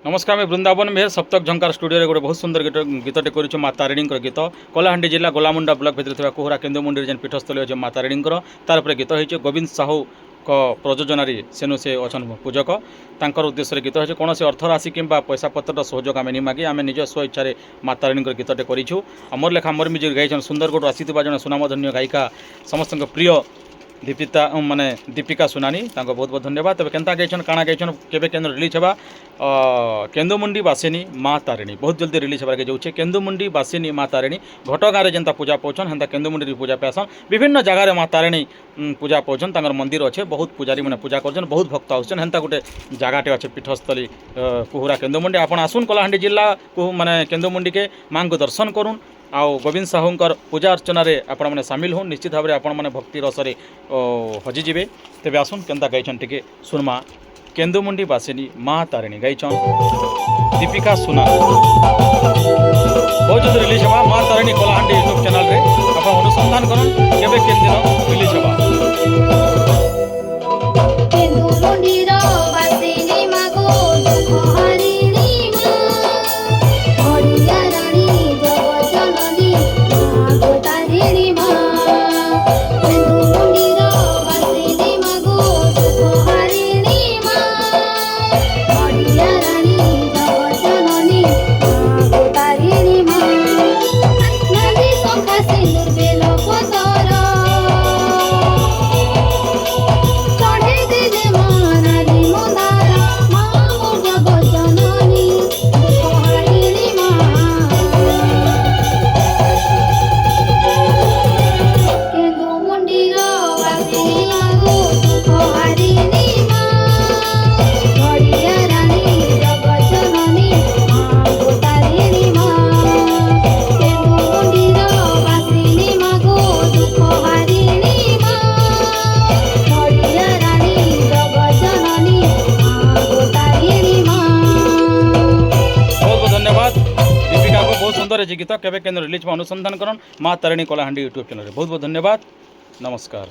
नमस्कार मैं वृंदावन मेहर सप्तक झंकार स्टूडियो गोटे बहुत सुंदर गीतटे कर माँ तारिणी गीत कलाहांडी जिला गोलामुंडा ब्लॉक भितर कोहरा केन्दुमुंडी जेन पीठस्थल अच्छे माँ तारिणी तार गोविंद साहू प्रयोजन सेनु से अच्छा पूजक तांकर उद्देश्य गीत हो कौन से अर्थराशि कि पैसा पतर सहयोग आम नहीं मागी आम निज स्व इच्छा माँ तारिणी गीतटे करूँ मोर लेखा मोर म्यूजिक गाई सुंदरगढ़ आसी जन सुनामधन्य गायिका समस्त प्रिय दीपिता माने दीपिका सुनानी तांको बहुत बहुत धन्यवाद। तबे केनता गाइछन काना गाइछन केबे केन रिलीज हेबा केन्दुमुंडी बासिनी माँ तारिणी बहुत जल्दी रिलीज हेबार के जाउछे। केन्दुमुंडी बासिनी माँ तारिणी घटगाँव जेनता पूजा पाउछन हेनता केन्दुमुंडी पूजा पासन विभिन्न जगार माँ तारिणी पूजा पाउछन तांकर मंदिर अच्छे बहुत पुजारी मैंने पूजा करछन बहुत भक्त आउछन हेनता गोटे जगाटे अच्छे पीठस्थली कोहरा केन्दुमुंडी आपण आसुन कलाहांडी जिला को माने केन्दुमुंडी के माँ को दर्शन करूँ आउ गोविंद साहूंकर पूजा अर्चन आपण मैंने सामिल हो निश्चित भाव में आपण मैंने भक्ति रसरे हजिजे। तेज आसुन केनता गाइछन टिके सुनमा केन्दुमुंडी बासिनी माँ तारिणी गाइछन दीपिका सुना बहुत जल्दी रिलीज हेबा माँ तारिणी कलाहांडी यूट्यूब चैनल रे आपण अनुसंधान करन केबे केन दिन रिलीज हेबा। सुंदर गीत केबे केन्द्र रिलीज में अनुसंधान करन माँ तारिणी कलाहांडी यूट्यूब चैनल बहुत बहुत धन्यवाद। नमस्कार।